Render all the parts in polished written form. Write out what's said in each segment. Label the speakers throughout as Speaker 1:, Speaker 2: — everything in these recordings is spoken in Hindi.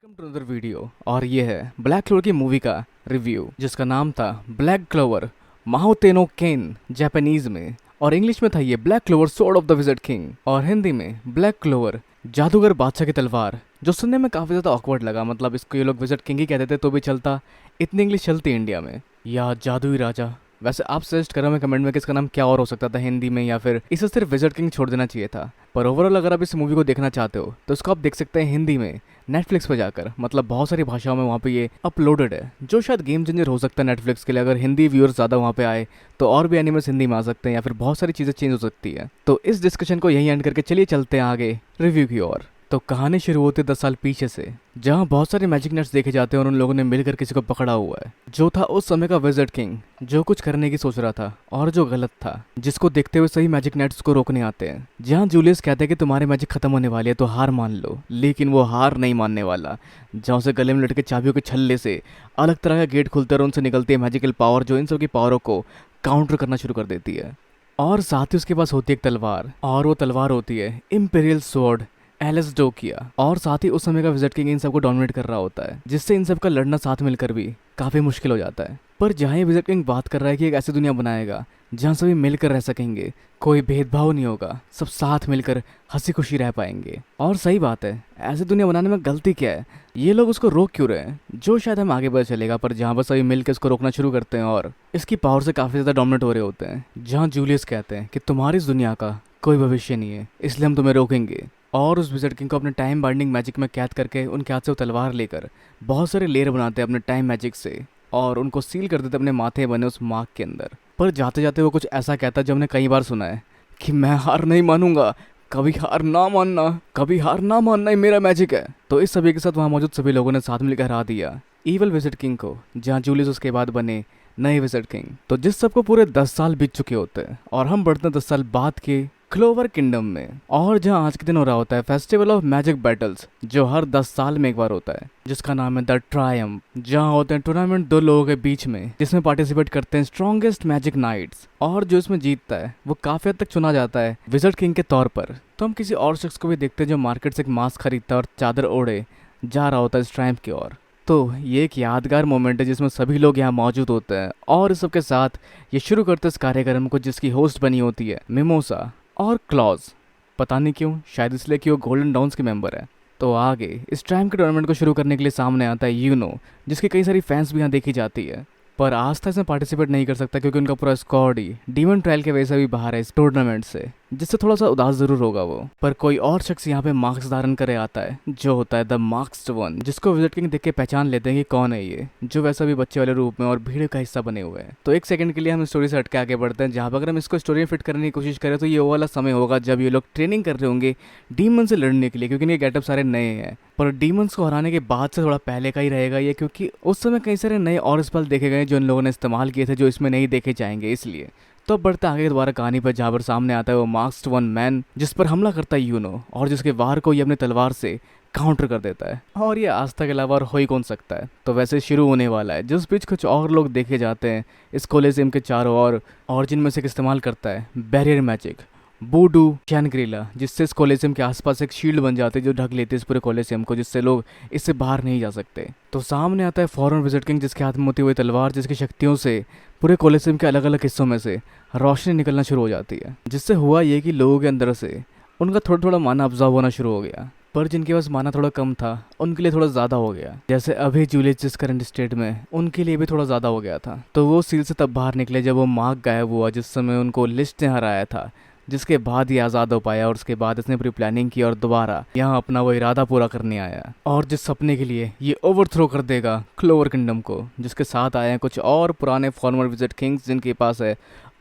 Speaker 1: Welcome to another video. और ये है ब्लैक क्लोवर की मूवी का रिव्यू जिसका नाम था ब्लैक क्लोवर माहोते नो केन जापानीज में, और इंग्लिश में था ये black clover sword of the wizard king, और हिंदी में ब्लैक क्लोवर जादूगर बादशाह की तलवार। जो सुनने में काफ़ी ज़्यादा ऑकवर्ड लगा, मतलब इसको ये लोग विज़र्ड किंग ही कहते थे तो भी चलता, इतनी इंग्लिश चलती इंडिया में, या जादुई राजा। वैसे आप सजेस्ट करो मैं कमेंट में कि इसका नाम क्या और हो सकता था हिंदी में, या फिर इसे सिर्फ विज़र्ड किंग छोड़ देना चाहिए था। पर ओवरऑल अगर आप इस मूवी को देखना चाहते हो तो इसको आप देख सकते हैं हिंदी में नेटफ्लिक्स पे जाकर, मतलब बहुत सारी भाषाओं में वहाँ पे ये अपलोडेड है, जो शायद गेम चेंजर हो सकता है नेटफ्लिक्स के लिए। अगर हिंदी व्यूअर्स ज़्यादा वहाँ पे आए तो और भी एनिमेस हिंदी में आ सकते हैं, या फिर बहुत सारी चीज़ें चेंज हो सकती है। तो इस डिस्कशन को यहीं एंड करके चलिए चलते हैं आगे रिव्यू की ओर। तो कहानी शुरू होती है 10 साल पीछे से, जहाँ बहुत सारे मैजिक नट्स देखे जाते हैं और उन लोगों ने मिलकर किसी को पकड़ा हुआ है, जो था उस समय का विज़र्ड किंग, जो कुछ करने की सोच रहा था और जो गलत था, जिसको देखते हुए सही मैजिक नट्स को रोकने आते हैं। जहाँ जूलियस कहते हैं कि तुम्हारे मैजिक खत्म होने वाली है तो हार मान लो, लेकिन वो हार नहीं मानने वाला। जहाँ उसे गले में लटके चाबियों के छल्ले से अलग तरह का गेट खुलता है और उनसे निकलती है मैजिकल पावर, जो इन सब की पावरों को काउंटर करना शुरू कर देती है। और साथ ही उसके पास होती है एक तलवार, और वो तलवार होती है इंपीरियल स्वॉर्ड एलिस डोकिया। और साथ ही उस समय का विज़र्ड किंग इन सबको डोमिनेट कर रहा होता है, जिससे इन सब का लड़ना साथ मिलकर भी काफ़ी मुश्किल हो जाता है। पर जहाँ ये विज़र्ड किंग बात कर रहा है कि एक ऐसी दुनिया बनाएगा जहाँ सभी मिलकर रह सकेंगे, कोई भेदभाव नहीं होगा, सब साथ मिलकर हंसी खुशी रह पाएंगे। और सही बात है, ऐसी दुनिया बनाने में गलती क्या है, ये लोग उसको रोक क्यों रहे हैं, जो शायद हम आगे पता चलेगा। पर जहाँ पर सभी मिलकर इसको रोकना शुरू करते हैं और इसकी पावर से काफ़ी ज़्यादा डोमिनेट हो रहे होते हैं। जहाँ जूलियस कहते हैं कि तुम्हारी इस दुनिया का कोई भविष्य नहीं है, इसलिए हम तुम्हें रोकेंगे। और उस विज़र्ड किंग को अपने टाइम बाइंडिंग मैजिक में कैद करके उनके हाथ से वो तलवार लेकर बहुत सारे लेयर बनाते हैं अपने टाइम मैजिक से, और उनको सील कर देते अपने माथे बने उस मार्क के अंदर। पर जाते जाते वो कुछ ऐसा कहता है जो हमने कई बार सुना है कि मैं हार नहीं मानूंगा, कभी हार ना मानना, कभी हार ना मानना ही मेरा मैजिक है। तो इस सभी के साथ वहाँ मौजूद सभी लोगों ने साथ मिलकर हरा दिया ईवल विज़र्ड किंग को, जहाँ जूलियस उसके बाद बने नए विज़र्ड किंग। तो जिस सबको पूरे 10 साल बीत चुके होते हैं और हम बढ़ते हैं 10 साल बाद के क्लोवर किंगडम में, और जहाँ आज के दिन हो रहा होता है फेस्टिवल ऑफ मैजिक बैटल्स, जो हर 10 साल में एक बार होता है, जिसका नाम है द ट्रायम्फ। जहाँ होते हैं टूर्नामेंट दो लोगों के बीच में, जिसमें पार्टिसिपेट करते हैं स्ट्रॉन्गेस्ट मैजिक नाइट्स, और जो इसमें जीतता है वो काफी हद तक चुना जाता है विज़र्ड किंग के तौर पर। तो हम किसी और शख्स को भी देखते हैं जो मार्केट से एक मास्क खरीदता है और चादर ओढ़े जा रहा होता है इस ट्रायम्फ की ओर। तो ये एक यादगार मोमेंट है जिसमें सभी लोग यहाँ मौजूद होते हैं, और इस सबके साथ ये शुरू करते हैं इस कार्यक्रम को, जिसकी होस्ट बनी होती है मिमोसा और क्लॉज। पता नहीं क्यों, शायद इसलिए कि वो गोल्डन डाउन्स के मेंबर है। तो आगे इस टाइम के टूर्नामेंट को शुरू करने के लिए सामने आता है यूनो, जिसकी कई सारी फैंस भी यहाँ देखी जाती है। पर आस्था इसमें पार्टिसिपेट नहीं कर सकता क्योंकि उनका पूरा स्क्वाड ही डीमन ट्रायल के वजह से भी बाहर है इस टूर्नामेंट से, जिससे थोड़ा सा उदास जरूर होगा वो। पर कोई और शख्स यहाँ पे मार्क्स धारण करे आता है, जो होता है द मार्क्स्ड वन, जिसको विज़र्ड किंग देख के पहचान लेते हैं कि कौन है ये, जो वैसा भी बच्चे वाले रूप में और भीड़ का हिस्सा बने हुए हैं। तो एक सेकंड के लिए हम स्टोरी से हटके आगे बढ़ते हैं, जहाँ पर अगर हम इसको स्टोरी में फिट करने की कोशिश करें तो ये वो वाला समय होगा जब ये लोग ट्रेनिंग कर रहे होंगे डीमन से लड़ने के लिए, क्योंकि ये गेटअप सारे नए हैं। पर डीमंस को हराने के बाद से थोड़ा पहले का ही रहेगा ये, क्योंकि उस समय कई सारे नए और स्पेल देखे गए जो इन लोगों ने इस्तेमाल किए थे, जो इसमें नहीं देखे जाएंगे। इसलिए तो बढ़ते आगे दोबारा कहानी पर, जहाँ पर सामने आता है वो मास्क्ड वन मैन, जिस पर हमला करता है यूनो, और जिसके वार को ये अपने तलवार से काउंटर कर देता है। और ये आस्था के अलावा और हो ही कौन सकता है। तो वैसे शुरू होने वाला है, जिस बीच कुछ और लोग देखे जाते हैं इस कोलिसियम के चारों ओर, और जिनमें से एक इस्तेमाल करता है बैरियर मैजिक बूडू शैनग्रीला, जिससे इस कोलिसियम के आसपास एक शील्ड बन जाती है जो ढक लेती है इस पूरे कोलिसियम को, जिससे लोग इससे बाहर नहीं जा सकते। तो सामने आता है फॉरेन विज़र्ड किंग, जिसके हाथ में होती हुई तलवार, जिसकी शक्तियों से पूरे कोलिसियम के अलग अलग हिस्सों में से रोशनी निकलना शुरू हो जाती है। जिससे हुआ ये कि लोगों के अंदर से उनका थोड़ा थोड़ा माना अब्जॉर्व होना शुरू हो गया। पर जिनके पास माना थोड़ा कम था उनके लिए थोड़ा ज़्यादा हो गया, जैसे अभी जूलियस जिस करंट स्टेट में, उनके लिए भी थोड़ा ज़्यादा हो गया था। तो वो सील से तब बाहर निकले जब वो मार्क गायब हुआ, जिस समय उनको लिस्ट ने हराया था, जिसके बाद ये आज़ाद हो पाया। और उसके बाद इसने पूरी प्लानिंग की और दोबारा यहाँ अपना वो इरादा पूरा करने आया, और जिस सपने के लिए ये ओवरथ्रो कर देगा क्लोवर किंगडम को, जिसके साथ आए हैं कुछ और पुराने फॉर्मर विज़र्ड किंग्स, जिनके पास है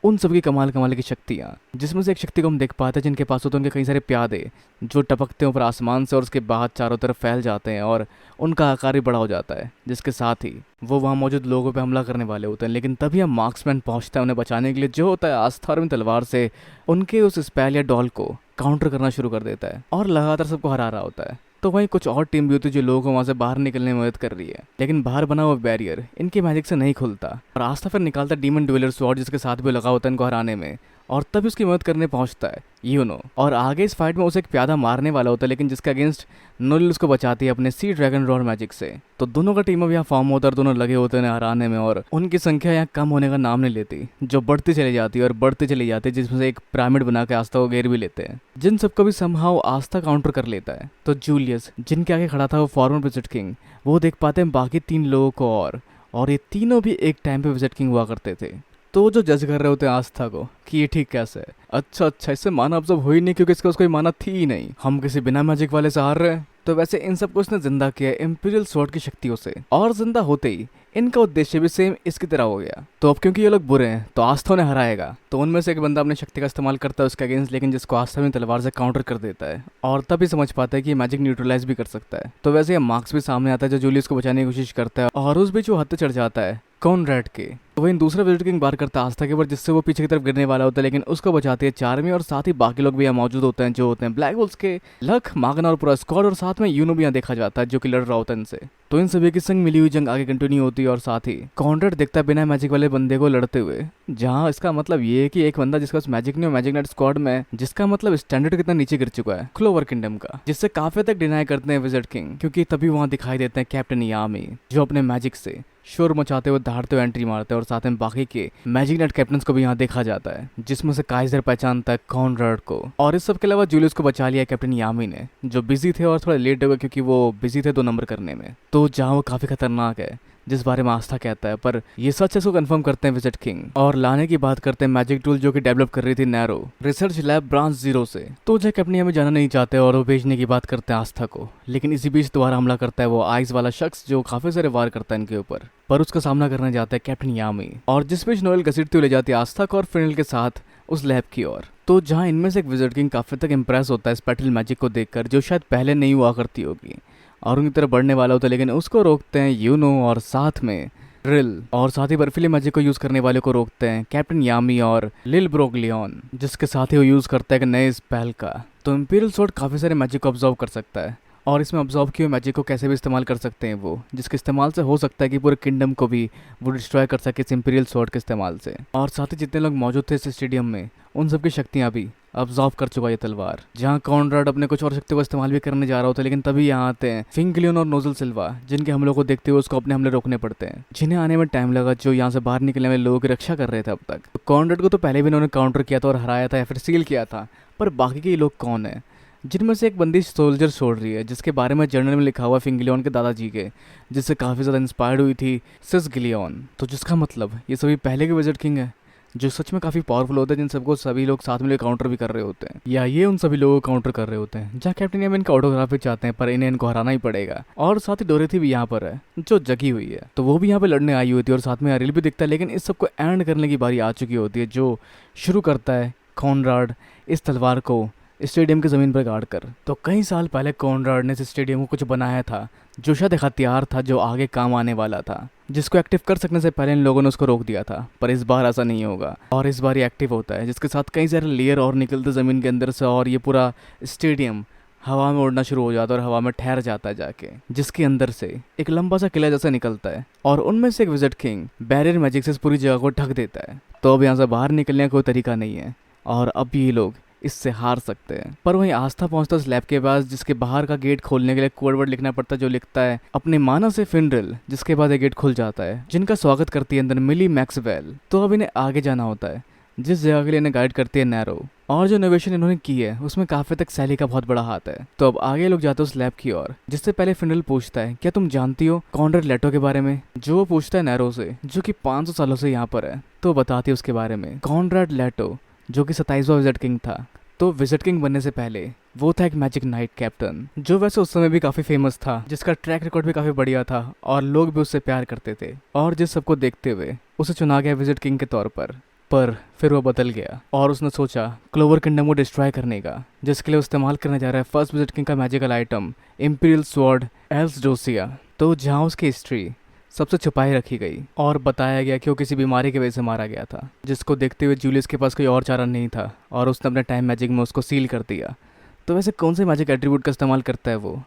Speaker 1: उन सबकी कमाल कमाल की शक्तियाँ। जिसमें से एक शक्ति को हम देख पाते हैं जिनके पास होते हैं उनके कई सारे प्यादे, जो टपकते हैं ऊपर आसमान से और उसके बाद चारों तरफ फैल जाते हैं, और उनका आकार भी बड़ा हो जाता है, जिसके साथ ही वो वहाँ मौजूद लोगों पे हमला करने वाले होते हैं। लेकिन तभी हम मार्क्समैन पहुँचता है उन्हें बचाने के लिए, जो होता है आस्था और तलवार से उनके उस स्पेल या डॉल को काउंटर करना शुरू कर देता है, और लगातार सबको हरा रहा होता है। तो वहीं कुछ और टीम भी होती है जो लोगों को वहाँ से बाहर निकलने में मदद कर रही है, लेकिन बाहर बना हुआ बैरियर इनके मैजिक से नहीं खुलता। और आस्था फिर निकालता डीमन ड्यूलर स्वॉर्ड, जिसके साथ भी लगा होता है इनको हराने में, और तभी उसकी मदद करने पहुंचता है यूनो। और आगे इस फाइट में उसे एक प्यादा मारने वाला होता है, लेकिन जिसके अगेंस्ट नोलिल उसको बचाती है अपने सी ड्रैगन रॉड मैजिक से। तो दोनों का टीम अब यहाँ फॉर्म होता है और दोनों लगे होते हैं हराने में, और उनकी संख्या यहाँ कम होने का नाम नहीं लेती, जो बढ़ती चली जाती है और बढ़ती चली जाती है, जिसमें से एक पिरामिड बना के आस्था को घेर भी लेते हैं, जिन सबको भी समहाउ आस्था काउंटर कर लेता है। तो जूलियस, जिनके आगे खड़ा था वो फॉर्मर विजिट किंग, वो देख पाते हैं बाकी 3 लोगों को, और ये तीनों भी एक टाइम पे विजिट किंग हुआ करते थे। तो वो जो जज कर रहे होते हैं आस्था को कि ये ठीक कैसे है, अच्छा इससे माना अब्जॉर्ब हो ही नहीं, क्योंकि इसका कोई माना थी ही नहीं, हम किसी बिना मैजिक वाले से हार रहे हैं। तो वैसे इन सबको इसने जिंदा किया इंपीरियल स्वॉर्ड की शक्तियों से, और जिंदा होते ही इनका उद्देश्य भी सेम इसकी तरह हो गया। तो अब क्योंकि ये लोग बुरे हैं तो आस्था ने हराएगा, तो उनमें से एक बंदा अपनी शक्ति का इस्तेमाल करता है उसके अगेंस्ट, लेकिन जिसको आस्था में तलवार से काउंटर कर देता है, और तभी समझ पाता है कि मैजिक न्यूट्रलाइज भी कर सकता है। तो वैसे ये मार्क्स भी सामने आता है जो जूलियस को बचाने की कोशिश करता है, और उस बीच वो हद चढ़ जाता है कॉनरैड के। तो वही दूसरा विजिट किंग बार करता है आस्था के ऊपर, जिससे वो पीछे की तरफ गिरने वाला होता है, लेकिन उसको बचाती है चार्मी, और साथ ही बाकी लोग भी यहाँ मौजूद होते हैं जो होते हैं ब्लैक होल्स के लक, मागना और पूरा स्क्वाड, और साथ में यूनो भी यहाँ देखा जाता है जो कि लड़ रहा होता है इनसे। तो इन सभी की संग मिली हुई जंग आगे कंटिन्यू होती है, और साथ ही कॉनरैड देखता है बिना मैजिक वाले बंदे को लड़ते हुए, जहाँ इसका मतलब ये है कि एक बंदा जिसका मैजिक नहीं हो मैजिक नाइट स्क्वाड में, जिसका मतलब स्टैंडर्ड कितना नीचे गिर चुका है क्लोवर किंगडम का, जिससे काफी तक डिनाई करते हैं विजिट किंग, क्योंकि तभी वहाँ दिखाई देते हैं कैप्टन यामी, जो अपने मैजिक से शोर मचाते हुए दहाड़ते हुए एंट्री मारते हैं, और साथ में बाकी के मैजिक नाइट कैप्टन्स को भी यहाँ देखा जाता है, जिसमें से काइजर पहचानता है कॉनरैड को। और इस सब के अलावा जूलियस को बचा लिया कैप्टन यामी ने, जो बिजी थे और थोड़ा लेट हो गए क्योंकि वो बिजी थे 2 नंबर करने में। तो जहाँ वो काफी खतरनाक है, जिस बारे में आस्था कहता है, पर ये सच है इसको कंफर्म करते हैं विजिट किंग, और लाने की बात करते हैं मैजिक टूल जो कि डेवलप कर रही थी नैरो रिसर्च लैब ब्रांच 0 से। तो जैक अपनी हमें जाना नहीं चाहते और वो भेजने की बात करते हैं आस्था को, लेकिन इसी बीच दोबारा हमला करता है वो आइस वाला शख्स जो काफी सारे वार करता है इनके ऊपर, पर उसका सामना करने जाता है कैप्टन यामी, और जिस बीच नोएल घसीटती हुई ले जाती है आस्था को और फिनल के साथ उस लैब की ओर। तो जहाँ इनमें से एक विजिट किंग काफी तक इम्प्रेस होता है इस बैटल मैजिक को देखकर, जो शायद पहले नहीं हुआ करती होगी, और उनकी तरफ बढ़ने वाला होता है, लेकिन उसको रोकते हैं यूनो, और साथ में ड्रिल, और साथ ही बर्फीले मैजिक को यूज करने वाले को रोकते हैं कैप्टन यामी और लिल ब्रोगलियन, जिसके साथ ही वो यूज करता है एक नए स्पेल का। तो इंपीरियल स्वॉर्ड काफी सारे मैजिक को ऑब्जर्व कर सकता है, और इसमें ऑब्जर्व किए मैजिक को कैसे भी इस्तेमाल कर सकते हैं वो, जिसके इस्तेमाल से हो सकता है कि पूरे किंगडम को भी वो डिस्ट्रॉय कर सके इस इंपीरियल स्वॉर्ड के इस्तेमाल से। और साथ ही जितने लोग मौजूद थे इस स्टेडियम में, उन सबकी शक्तियाँ भी ऑब्जर्व कर चुका ये तलवार, जहाँ कॉनरैड अपने कुछ और शक्तियों का इस्तेमाल भी करने जा रहा होता है, लेकिन तभी यहाँ आते हैं फिंगलियन और नोजल सिल्वा, जिनके हमलों को देखते हुए उसको अपने हमले रोकने पड़ते हैं, जिन्हें आने में टाइम लगा, जो यहाँ से बाहर निकलने वाले लोगों की रक्षा कर रहे थे अब तक। तो कॉनरैड को तो पहले भी इन्होंने काउंटर किया था और हराया था या फिर सील किया था, पर बाकी के लोग कौन है, जिनमें से एक बंदी सोल्जर छोड़ रही है, जिसके बारे में जर्नल में लिखा हुआ फिंगलियन के दादाजी के, जिससे काफ़ी ज़्यादा इंस्पायर्ड हुई थी सिस गिलियन। तो जिसका मतलब ये सभी पहले के विजिट किंग है, जो सच में काफ़ी पावरफुल होते हैं, जिन सबको सभी लोग साथ में काउंटर भी कर रहे होते हैं, या ये उन सभी लोगों को काउंटर कर रहे होते हैं। जहाँ कैप्टन यामी इनका ऑटोग्राफ भी चाहते हैं, पर इन्हें इनको हराना ही पड़ेगा। और साथ ही डोरेथी भी यहाँ पर है जो जगी हुई है, तो वो भी यहाँ पे लड़ने आई हुई थी, और साथ में अरिल भी दिखता है, लेकिन इस सबको एंड करने की बारी आ चुकी होती है, जो शुरू करता है कॉनरैड इस तलवार को स्टेडियम की ज़मीन पर गाड़ कर। तो कई साल पहले कॉनरैड ने इस स्टेडियम को कुछ बनाया था जो शायद एक हथियार था जो आगे काम आने वाला था, जिसको एक्टिव कर सकने से पहले इन लोगों ने उसको रोक दिया था, पर इस बार ऐसा नहीं होगा, और इस बार ये एक्टिव होता है, जिसके साथ कई सारे लेयर और निकलते ज़मीन के अंदर से, और ये पूरा स्टेडियम हवा में उड़ना शुरू हो जाता है और हवा में ठहर जाता है जाके, जिसके अंदर से एक लंबा सा किला जैसा निकलता है, और उनमें से एक विजिट किंग बैरियर मैजिक से इस पूरी जगह को ढक देता है। तो अब यहाँ से बाहर निकलने का कोई तरीका नहीं है, और अब ये लोग इससे हार सकते हैं। पर वहीं आस्था पहुंचता है लैब के पास, जिसके बाहर का गेट खोलने के लिए कोड वर्ड लिखना पड़ता है, जो लिखता है अपने माना से फिनरिल, जिसके बाद ये गेट खुल जाता है, जिनका स्वागत करती है अंदर मिली मैक्सवेल। तो अब इन्हें आगे जाना होता है, जिस जगह के लिए इन्हें गाइड करती है नैरो, और जो इनोवेशन इन्होंने की है उसमें काफी तक सैली का बहुत बड़ा हाथ है। तो अब आगे लोग जाते हैं उस लैब की ओर, जिससे पहले फिनरिल पूछता है क्या तुम जानती हो कॉनरैड लेटो के बारे में, जो वो पूछता है नैरो से, जो कि 500 सालों से यहाँ पर है। तो बताती है उसके बारे में। कॉनरैड लेटो जो कि 27वां विजिट किंग था, तो विजिट किंग बनने से पहले वो था एक मैजिक नाइट कैप्टन, जो वैसे उस समय भी काफी फेमस था, जिसका ट्रैक रिकॉर्ड भी काफी बढ़िया था, और लोग भी उससे प्यार करते थे, और जिस सबको देखते हुए उसे चुना गया विजिट किंग के तौर पर। फिर वो बदल गया, और उसने सोचा क्लोवर किंगडम को डिस्ट्रॉय करने का, जिसके लिए इस्तेमाल करने जा रहा है फर्स्ट विजिट किंग का मैजिकल आइटम इंपीरियल स्वॉर्ड एल्स डोसिया। तो जहाँ उसकी हिस्ट्री सबसे छुपाई रखी गई, और बताया गया कि वो किसी बीमारी की वजह से मारा गया था, जिसको देखते हुए जूलियस के पास कोई और चारा नहीं था, और उसने अपने टाइम मैजिक में उसको सील कर दिया। तो वैसे कौन से मैजिक एट्रीब्यूट का इस्तेमाल करता है वो?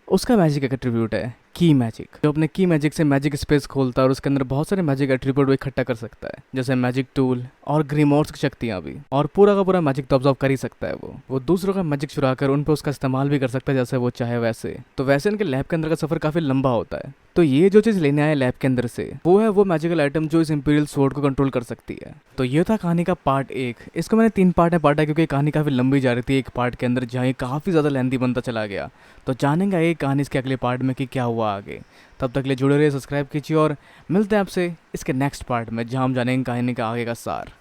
Speaker 1: उसका मैजिक एट्रीब्यूट है की मैजिक, जो अपने की मैजिक से मैजिक स्पेस खोलता है और उसके अंदर बहुत सारे मैजिक एट्रीब्यूट इकट्ठा कर सकता है, जैसे मैजिक टूल और ग्रीमोर्स की शक्तियां भी, और पूरा का पूरा मैजिक तो ऑब्जर्व कर ही सकता है। वो दूसरों का मैजिक चुरा कर उन पर उसका इस्तेमाल भी कर सकता है जैसे वो चाहे वैसे। तो वैसे इनके लैब के अंदर का सफर काफी लंबा होता है। तो ये जो चीज लेने आए लैब के अंदर से वो है वो मैजिकल आइटम जो इस इंपीरियल स्वॉर्ड को कंट्रोल कर सकती है। तो ये था कहानी का पार्ट 1। इसको मैंने 3 पार्ट में बांटा क्योंकि कहानी काफी लंबी जा रही थी एक पार्ट के अंदर, जहाँ ये काफी ज्यादा लेंथी बनता चला गया। तो जानेंगे ये कहानी इसके अगले पार्ट में कि क्या हुआ आगे। तब तक के लिए जुड़े रहिए, सब्सक्राइब कीजिए और मिलते हैं आपसे इसके नेक्स्ट पार्ट में, जहाँ हम जानेंगे कहानी का आगे का सार।